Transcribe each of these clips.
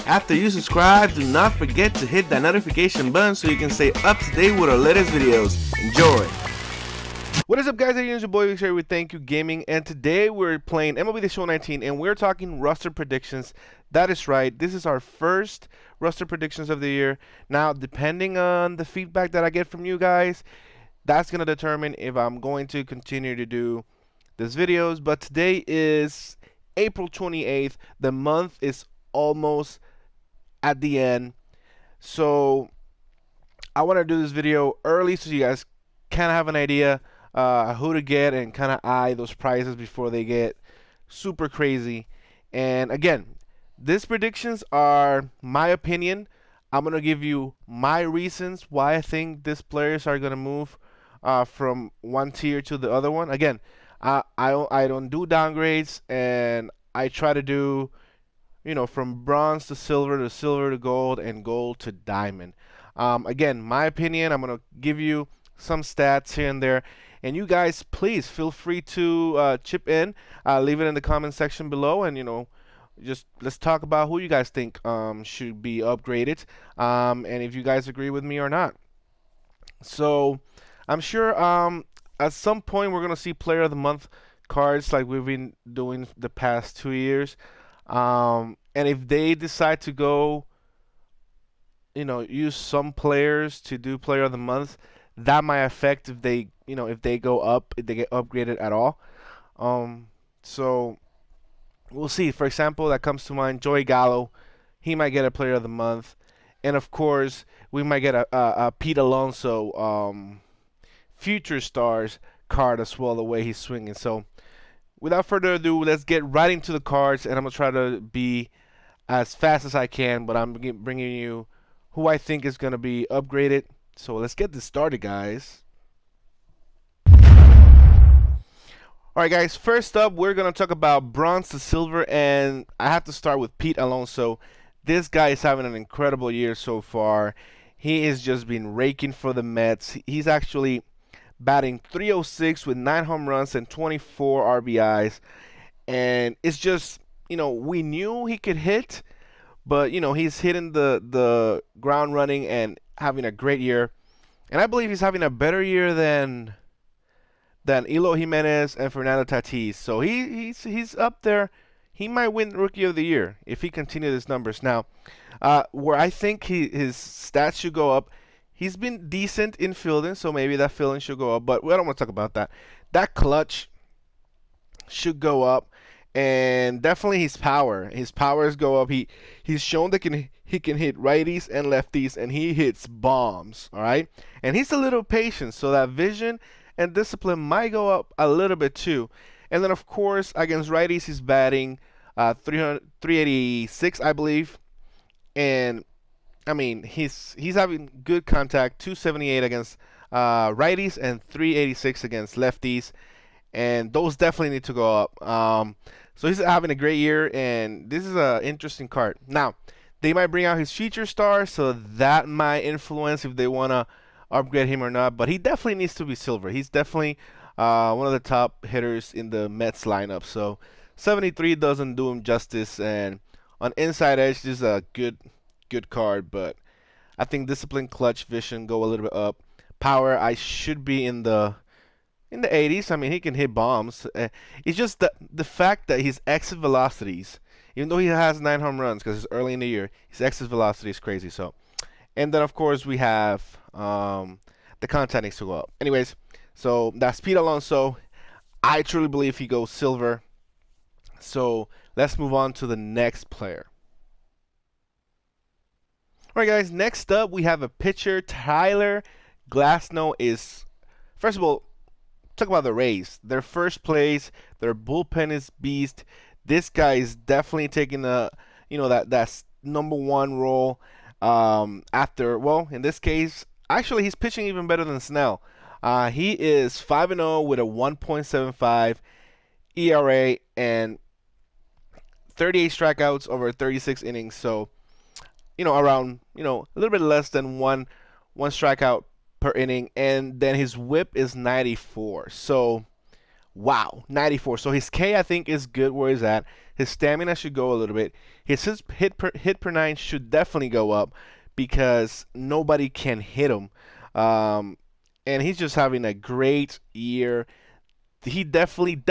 After you subscribe, do not forget to hit that notification button so you can stay up to date with our latest videos. Enjoy! What is up, guys? It's your boy here with Thank You Gaming, and today we're playing MLB The Show 19, and we're talking roster predictions. That is right. This is our first roster predictions of the year. Now, depending on the feedback that I get from you guys, that's going to determine if I'm going to continue to do these videos. But today is April 28th. The month is almost at the end. So I want to do this video early so you guys kind of have an idea who to get and kind of eye those prices before they get super crazy. And again, these predictions are my opinion. I'm going to give you my reasons why I think these players are going to move from one tier to the other one. Again, I don't do downgrades, and I try to do, from bronze to silver to gold, and gold to diamond. Again, my opinion, I'm going to give you some stats here and there. And you guys, please feel free to chip in, leave it in the comment section below, and just let's talk about who you guys think should be upgraded, and if you guys agree with me or not. So I'm sure at some point we're gonna see Player of the Month cards like we've been doing the past 2 years, and if they decide to go, use some players to do Player of the Month, that might affect if they go up, if they get upgraded at all. So we'll see. For example, that comes to mind, Joey Gallo. He might get a Player of the Month, and of course we might get a Pete Alonso Future Stars card as well, the way he's swinging. So without further ado, let's get right into the cards, and I'm gonna try to be as fast as I can, but I'm bringing you who I think is gonna be upgraded. So let's get this started, guys. Alright, guys, first up, we're going to talk about bronze to silver, and I have to start with Pete Alonso. This guy is having an incredible year so far. He has just been raking for the Mets. He's actually batting .306 with 9 home runs and 24 RBIs. And it's just, we knew he could hit, but, he's hitting the ground running and having a great year. And I believe he's having a better year than Elo Jimenez and Fernando Tatis. So he's up there. He might win Rookie of the Year if he continues his numbers. Now, where I think his stats should go up, he's been decent in fielding, so maybe that fielding should go up. But we don't want to talk about that. That clutch should go up, and definitely his power. His powers go up. He's shown that he can hit righties and lefties, and he hits bombs. All right, and he's a little patient, so that vision and discipline might go up a little bit too. And then, of course, against righties, he's batting 386, I believe. And I mean, he's having good contact, 278 against righties and 386 against lefties. And those definitely need to go up. So he's having a great year, and this is an interesting card. Now, they might bring out his Future Star, so that might influence if they want to upgrade him or not. But he definitely needs to be silver. He's definitely one of the top hitters in the Mets lineup. So 73 doesn't do him justice. And on inside edge, this is a good card. But I think discipline, clutch, vision go a little bit up. Power, I should be in the 80s. I mean, he can hit bombs. It's just the fact that his exit velocities, even though he has 9 home runs because it's early in the year, his exit velocity is crazy. So, and then of course we have the contact needs to go up. Anyways, so that's Pete Alonso. I truly believe he goes silver. So let's move on to the next player. All right, guys. Next up, we have a pitcher. Tyler Glasnow is, first of all, talk about the Rays. Their first place, their bullpen is beast. This guy is definitely taking the, that number one role. After, well, in this case, actually, he's pitching even better than Snell. He is 5-0 with a 1.75 ERA and 38 strikeouts over 36 innings. So, around, a little bit less than one strikeout per inning. And then his WHIP is 94. So Wow, 94. So his K I think is good where he's at. His stamina should go a little bit. His hit per nine should definitely go up because nobody can hit him. Um, and he's just having a great year. He definitely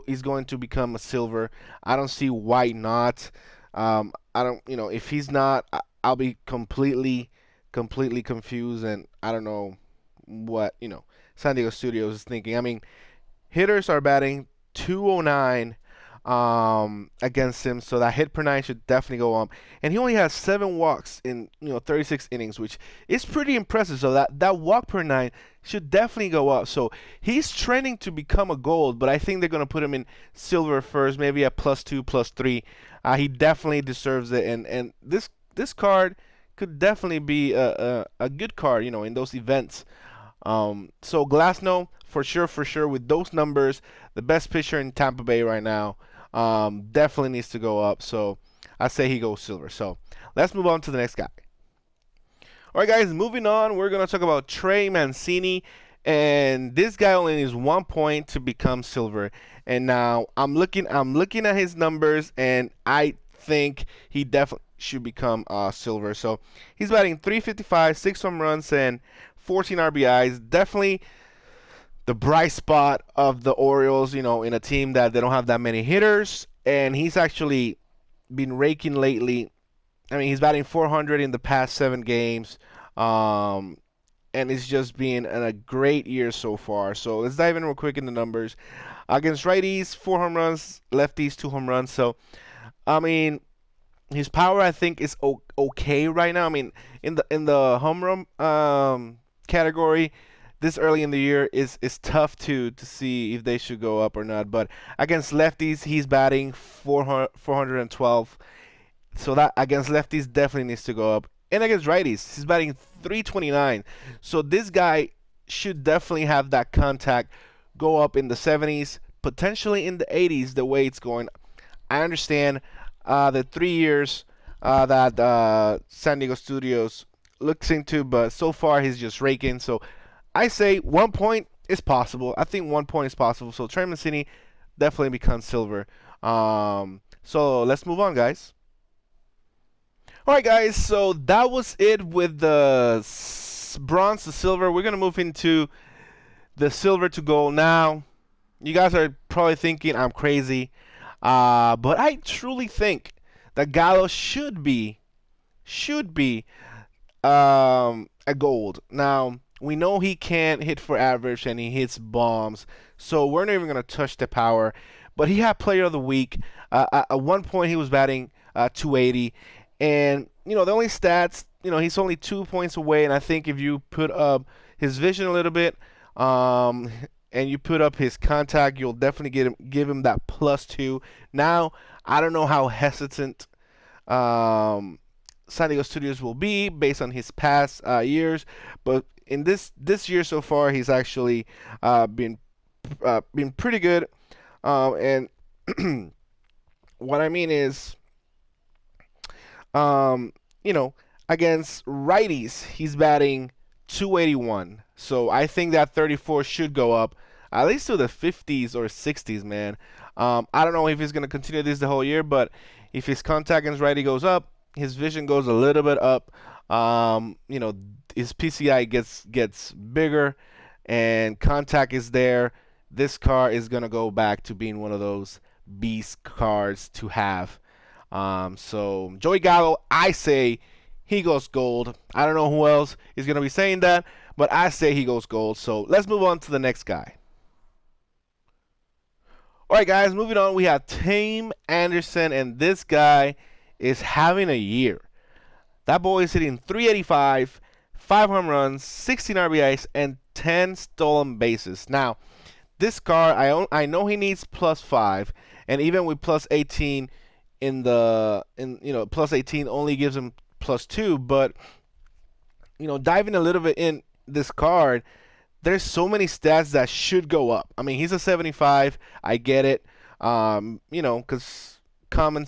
is going to become a silver. I don't see why not. I don't, if he's not, I'll be completely confused, and I don't know what San Diego Studios is thinking. I mean, hitters are batting 209 against him, so that hit per nine should definitely go up. And he only has 7 walks in 36 innings, which is pretty impressive. So that walk per nine should definitely go up. So he's trending to become a gold, but I think they're gonna put him in silver first, maybe at +2, +3. He definitely deserves it, and this card could definitely be a good card, in those events. So Glasnow, for sure, with those numbers, the best pitcher in Tampa Bay right now, definitely needs to go up. So I say he goes silver. So let's move on to the next guy. All right, guys, moving on, we're gonna talk about Trey Mancini, and this guy only needs 1 point to become silver. And now I'm looking at his numbers, and I think he definitely should become silver. So he's batting 355, 6 home runs, and 14 RBIs. Definitely the bright spot of the Orioles, in a team that they don't have that many hitters, and he's actually been raking lately. I mean, he's batting 400 in the past 7 games, and it's just been a great year so far. So let's dive in real quick in the numbers. Against righties, 4 home runs, lefties, 2 home runs. So, I mean, his power I think is okay right now. I mean, in the home run category, this early in the year is tough to see if they should go up or not. But against lefties, he's batting 412. So that against lefties definitely needs to go up. And against righties, he's batting 329. So this guy should definitely have that contact go up in the 70s, potentially in the 80s, the way it's going. I understand the 3 years that San Diego Studios looks into, but so far he's just raking. So I say 1 point is possible. I think 1 point is possible. So Trey Mancini definitely becomes silver. So let's move on, guys. All right, guys. So that was it with the bronze to silver. We're gonna move into the silver to gold now. You guys are probably thinking I'm crazy, but I truly think that Gallo should be a gold. Now we know he can't hit for average and he hits bombs, so we're not even gonna touch the power. But he had Player of the Week. At 1 point he was batting 280, and the only stats, he's only 2 points away. And I think if you put up his vision a little bit, and you put up his contact, you'll definitely give him that +2. Now I don't know how hesitant San Diego Studios will be based on his past years, but in this year so far, he's actually been pretty good. And what I mean is, against righties, he's batting 281. So I think that 34 should go up at least to the 50s or 60s, man. I don't know if he's going to continue this the whole year, but if his contact against righty goes up, his vision goes a little bit up. His PCI gets bigger, and contact is there. This car is going to go back to being one of those beast cars to have. So Joey Gallo, I say he goes gold. I don't know who else is going to be saying that, but I say he goes gold. So let's move on to the next guy. All right, guys, moving on. We have Tim Anderson, and this guy is having a year. That boy is hitting 385, 5 home runs, 16 RBIs, and 10 stolen bases. Now, this car, I know he needs +5, and even with +18 +18 only gives him +2. But diving a little bit in this card, there's so many stats that should go up. I mean, he's a 75. I get it. Because common,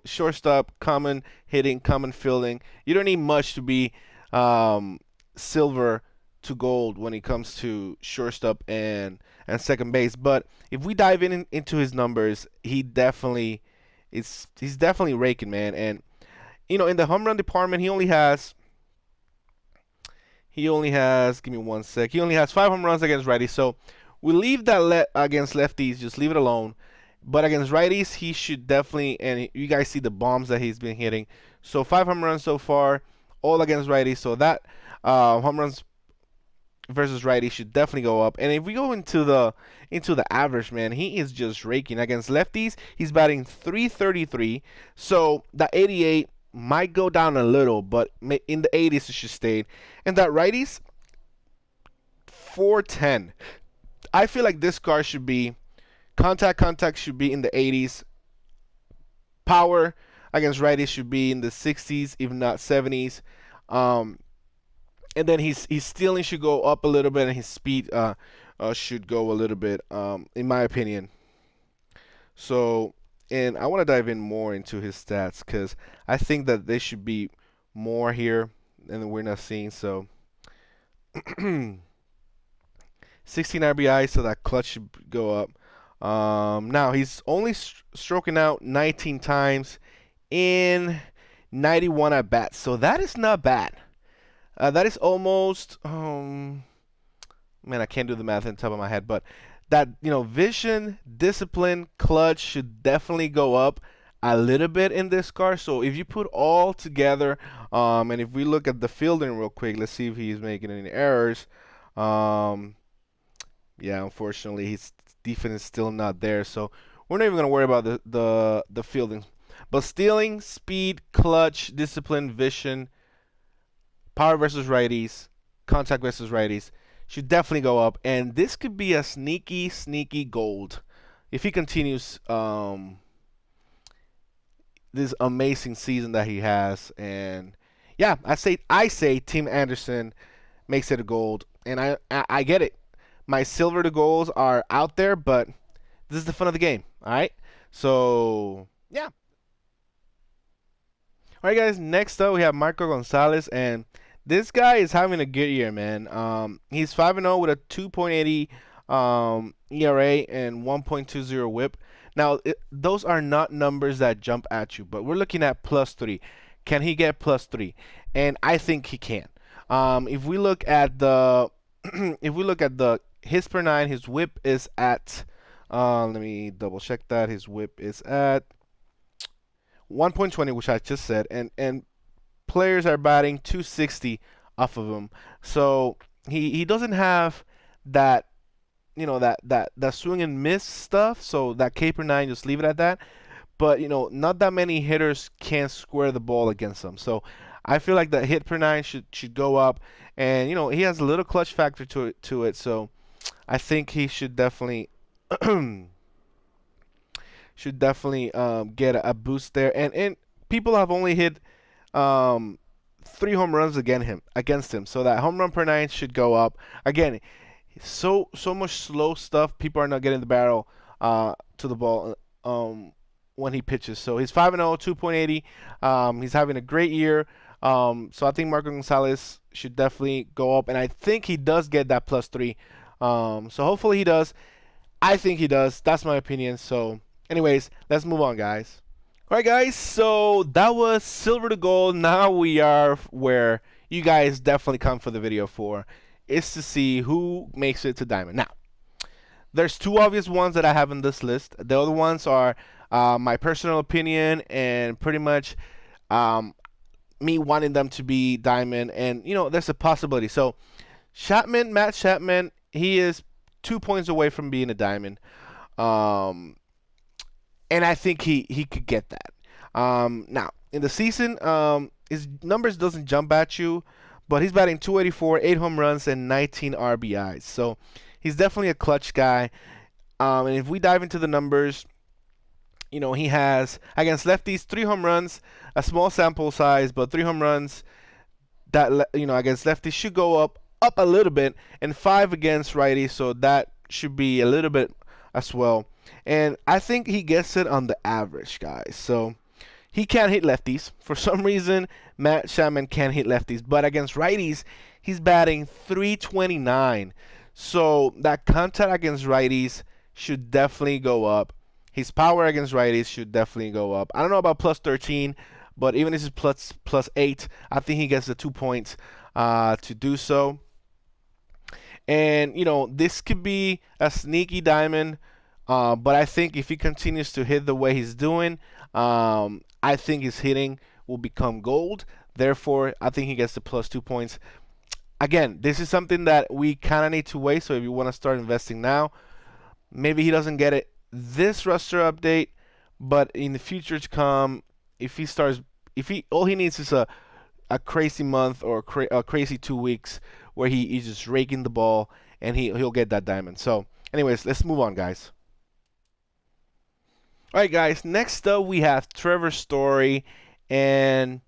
shortstop, common hitting, common fielding. You don't need much to be silver to gold when it comes to shortstop and and second base. But if we dive into his numbers, he's definitely raking, man. And in the home run department, give me one sec. He only has 5 home runs against righties. So we leave that against lefties, just leave it alone. But against righties, he should definitely, and you guys see the bombs that he's been hitting. So 5 home runs so far, all against righties. So that home runs versus righties should definitely go up. And if we go into the average, man, he is just raking. Against lefties, he's batting .333. So that 88 might go down a little, but in the 80s it should stay. And that righties, .410. I feel like this card should be contact should be in the 80s. Power against righties should be in the 60s, if not 70s. And then his stealing should go up a little bit, and his speed should go a little bit, in my opinion. So, and I want to dive in more into his stats because I think that there should be more here, and we're not seeing. So, 16 RBI, so that clutch should go up. Now he's only stroking out 19 times in 91 at bats, so that is not bad. That is almost man, I can't do the math on top of my head, but that vision, discipline, clutch should definitely go up a little bit in this car. So if you put all together, and if we look at the fielding real quick, let's see if he's making any errors. Yeah, unfortunately, his defense is still not there, so we're not even gonna worry about the fielding. But stealing, speed, clutch, discipline, vision, power versus righties, contact versus righties should definitely go up, and this could be a sneaky gold if he continues this amazing season that he has. And yeah, I say Team Anderson makes it a gold, and I get it. My silver to golds are out there, but this is the fun of the game. All right, so yeah. All right, guys. Next up, we have Marco Gonzalez, and this guy is having a good year, man. He's 5-0 with a 2.80 ERA and 1.20 WHIP. Now, those are not numbers that jump at you, but we're looking at +3. Can he get +3? And I think he can. If we look at the hits per nine, his WHIP is at. Let me double check that. His WHIP is at 1.20, which I just said, and players are batting .260 off of him. So he doesn't have that that swing and miss stuff. So that K per nine, just leave it at that. But not that many hitters can square the ball against him. So I feel like the hit per nine should go up, and he has a little clutch factor to it. So I think he should definitely get a boost there. And people have only hit 3 home runs against him, so that home run per nine should go up. Again, so much slow stuff. People are not getting the barrel to the ball when he pitches. So he's 5-0, 2.80. He's having a great year. So I think Marco Gonzalez should definitely go up, and I think he does get that +3. So hopefully he does. I think he does. That's my opinion. So anyways, let's move on, guys. All right, guys, so that was silver to gold. Now we are where you guys definitely come for the video for, is to see who makes it to diamond. Now, there's 2 obvious ones that I have in this list. The other ones are my personal opinion and pretty much me wanting them to be diamond, and there's a possibility. So Matt Chapman, he is 2 points away from being a diamond. And I think he could get that. Now, in the season, his numbers doesn't jump at you, but he's batting .284, 8 home runs, and 19 RBIs. So he's definitely a clutch guy. And if we dive into the numbers, he has, against lefties, 3 home runs, a small sample size, but 3 home runs that, against lefties should go up a little bit, and 5 against righties, so that should be a little bit as well. And I think he gets it on the average, guys. So he can't hit lefties. For some reason, Matt Chapman can't hit lefties. But against righties, he's batting .329. So that contact against righties should definitely go up. His power against righties should definitely go up. I don't know about plus 13, but even if it's plus 8, I think he gets the 2 points to do so. And this could be a sneaky diamond, but I think if he continues to hit the way he's doing, I think his hitting will become gold. Therefore, I think he gets the plus 2 points. Again, this is something that we kind of need to wait. So if you want to start investing now, maybe he doesn't get it this roster update, but in the future to come, if he all he needs is a crazy month or a crazy 2 weeks where he's just raking the ball and he'll get that diamond. So, anyways, let's move on, guys. All right, guys. Next up, we have Trevor Story, and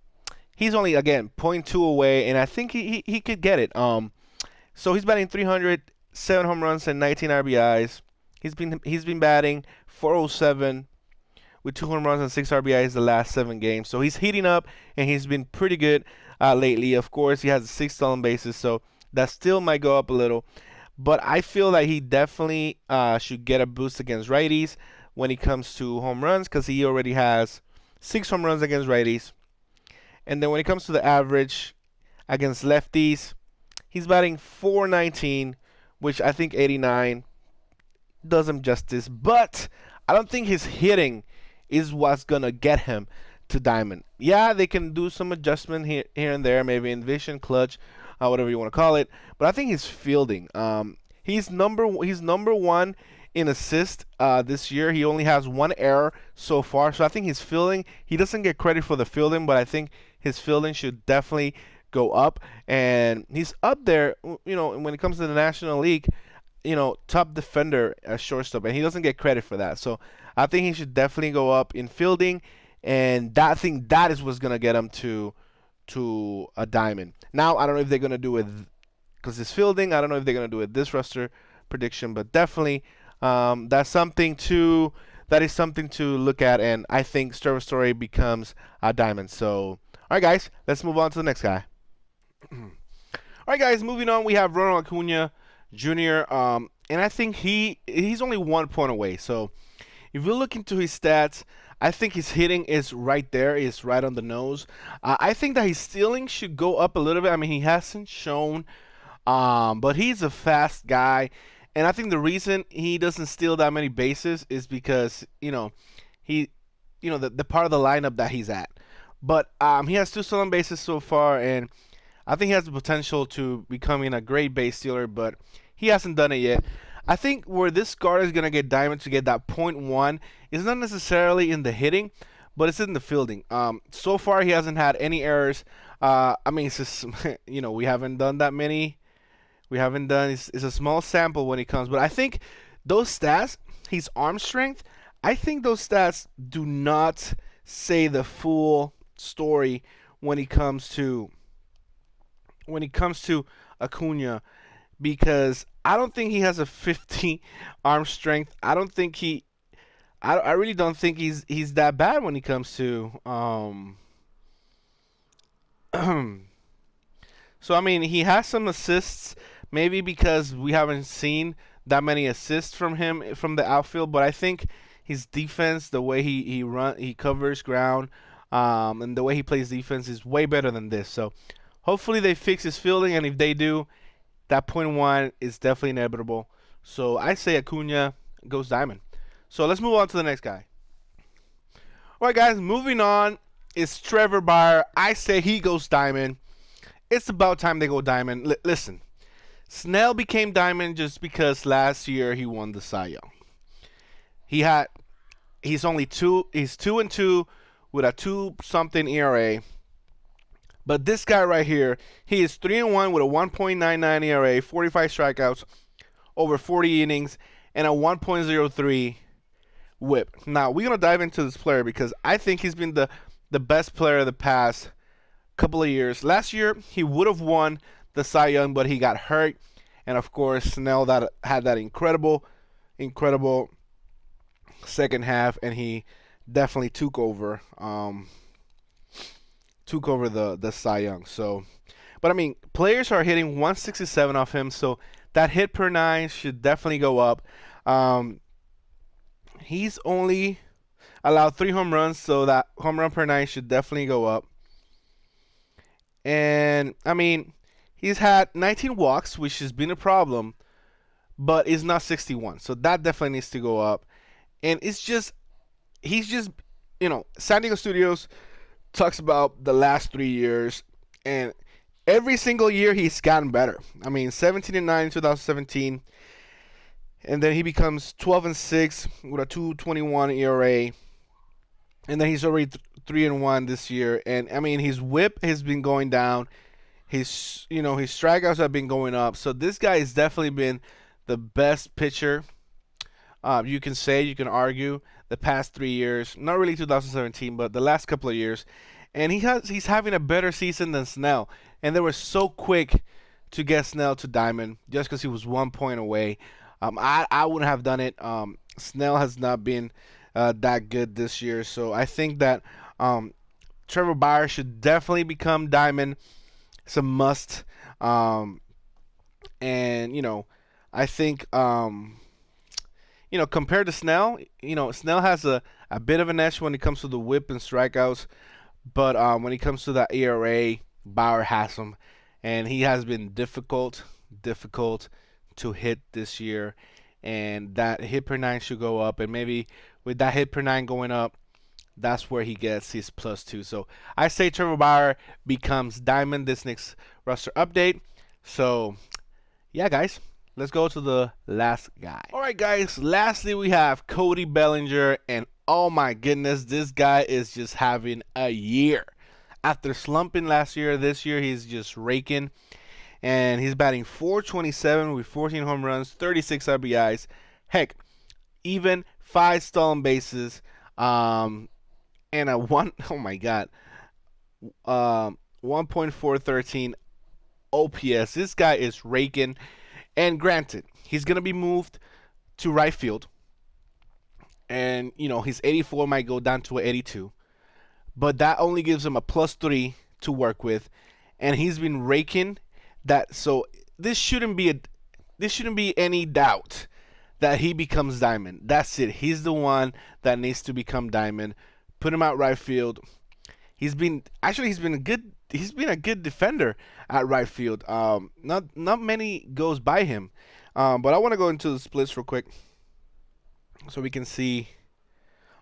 he's only again 0.2 away, and I think he could get it. So he's batting 300, 7 home runs and 19 RBIs. He's been batting 407 with 2 home runs and 6 RBIs the last 7 games. So he's heating up, and he's been pretty good lately. Of course, he has 6 stolen bases, so that still might go up a little. But I feel that he definitely should get a boost against righties when it comes to home runs, because he already has 6 home runs against righties. And then when it comes to the average against lefties, he's batting 419, which I think 89 does him justice. But I don't think his hitting is what's going to get him to diamond. Yeah, they can do some adjustment here and there, maybe in vision, clutch, whatever you want to call it. But I think his fielding. He's number one in assist this year. He only has 1 error so far. So I think his fielding, he doesn't get credit for the fielding, but I think his fielding should definitely go up. And he's up there, when it comes to the National League, top defender at shortstop, and he doesn't get credit for that. So I think he should definitely go up in fielding, and that is what's going to get him to a diamond. Now, I don't know if they're going to do it because it's fielding. I don't know if they're going to do it this roster prediction, but definitely that is something to look at, and I think Trevor Story becomes a diamond. So, all right, guys, let's move on to the next guy. All right, guys, moving on, we have Ronald Acuna Jr., and I think he's only 1 point away. So if you look into his stats, I think his hitting is right there, is right on the nose. I think that his stealing should go up a little bit. I mean, he hasn't shown, but he's a fast guy. And I think the reason he doesn't steal that many bases is because, the part of the lineup that he's at. But he has 2 stolen bases so far, and I think he has the potential to becoming a great base stealer, but he hasn't done it yet. I think where this guard is going to get diamond to get that 0.1 is not necessarily in the hitting, but it's in the fielding. So far, he hasn't had any errors. I mean, it's just, we haven't done that many. It's a small sample when it comes, but I think those stats, his arm strength, I think those stats do not say the full story when it comes to Acuna, because I don't think he has a 50 arm strength. I really don't think he's that bad when it comes to So I mean, he has some assists, maybe because we haven't seen that many assists from him from the outfield, but I think his defense, the way he covers ground, and the way he plays defense is way better than this. So hopefully they fix his fielding, and if they do, that 0.1 is definitely inevitable. So I say Acuna goes diamond. So let's move on to the next guy. All right, guys, moving on is Trevor Bauer. I say he goes diamond. It's about time they go diamond. Listen, Snell became diamond just because last year he won the Cy Young. He's 2-2 with a 2-something ERA. But this guy right here, he is 3-1 with a 1.99 ERA, 45 strikeouts, over 40 innings, and a 1.03 WHIP. Now, we're going to dive into this player because I think he's been the best player of the past couple of years. Last year, he would have won the Cy Young, but he got hurt. And, of course, Snell had that incredible second half, and he definitely took over the Cy Young. So, but I mean, players are hitting 167 off him, so that hit per nine should definitely go up. He's only allowed 3 home runs, so that home run per nine should definitely go up. And I mean, he's had 19 walks, which has been a problem, but is not 61, so that definitely needs to go up. And it's just, he's just, San Diego Studios talks about the last 3 years, and every single year he's gotten better. I mean, 17-9 in 2017, and then he becomes 12-6 with a 2.21 ERA, and then he's already 3-1 this year. And I mean, his whip has been going down, his strikeouts have been going up. So this guy has definitely been the best pitcher. You can argue the past 3 years, not really 2017, but the last couple of years. And he's having a better season than Snell. And they were so quick to get Snell to Diamond just because he was 1 point away. I wouldn't have done it. Snell has not been that good this year. So I think that Trevor Bauer should definitely become Diamond. It's a must. And, I think, compared to Snell, Snell has a bit of an edge when it comes to the whip and strikeouts. But when it comes to that ERA, Bauer has him. And he has been difficult to hit this year. And that hit per nine should go up. And maybe with that hit per nine going up, that's where he gets his +2. So I say Trevor Bauer becomes Diamond this next roster update. So, yeah, guys. Let's go to the last guy. All right, guys. Lastly, we have Cody Bellinger. And, oh, my goodness, this guy is just having a year. After slumping last year, this year he's just raking. And he's batting .427 with 14 home runs, 36 RBIs. Heck, even 5 stolen bases. And a 1.413 OPS. This guy is raking. And granted, he's going to be moved to right field. And, his 84 might go down to an 82. But that only gives him a +3 to work with. And he's been raking that. So this shouldn't be any doubt that he becomes Diamond. That's it. He's the one that needs to become Diamond. Put him out right field. He's been a good defender at right field. Not many goes by him. But I want to go into the splits real quick so we can see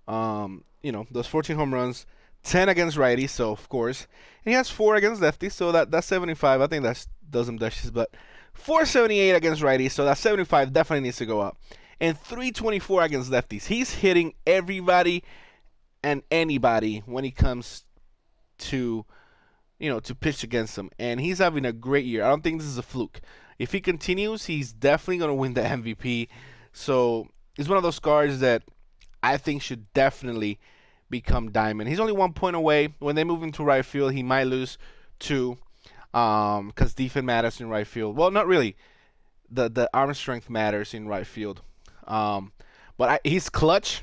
those 14 home runs, 10 against righties, so of course. And he has 4 against lefties, so that's 75. I think that does him dishes, but 478 against righties, so that 75 definitely needs to go up. And 324 against lefties. He's hitting everybody and anybody when he comes to pitch against him. And he's having a great year. I don't think this is a fluke. If he continues, he's definitely going to win the MVP. So he's one of those guys that I think should definitely become Diamond. He's only 1 point away. When they move him to right field, he might lose 2 because defense matters in right field. Well, not really. The arm strength matters in right field. But he's clutch.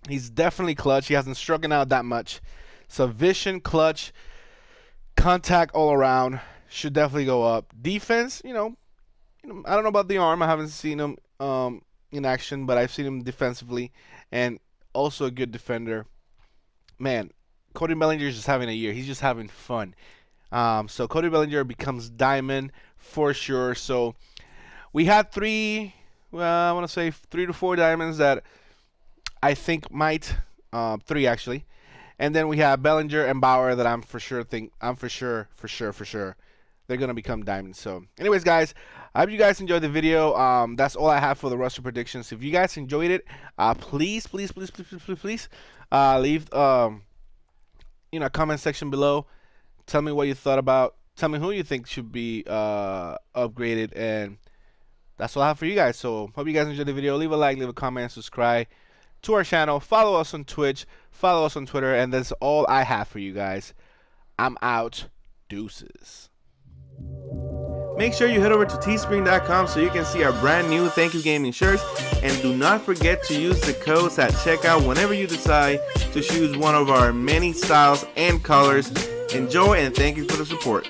He's definitely clutch. He hasn't struck out that much. So vision, clutch, contact all around should definitely go up. Defense, I don't know about the arm. I haven't seen him in action, but I've seen him defensively, and also a good defender. Man, Cody Bellinger is just having a year. He's just having fun. So Cody Bellinger becomes Diamond for sure. So we had 3 to 4 diamonds that I think might 3 actually. And then we have Bellinger and Bauer that I'm for sure they're gonna become diamonds. So anyways, guys, I hope you guys enjoyed the video. That's all I have for the roster predictions. If you guys enjoyed it, please leave a comment section below. Tell me what you thought about. Tell me who you think should be upgraded, and that's all I have for you guys. So hope you guys enjoyed the video. Leave a like, leave a comment, subscribe to our channel, follow us on Twitch, follow us on Twitter, and that's all I have for you guys. I'm out. Deuces. Make sure you head over to teespring.com so you can see our brand new Thank You Gaming shirts, and do not forget to use the codes at checkout whenever you decide to choose one of our many styles and colors. Enjoy, and thank you for the support.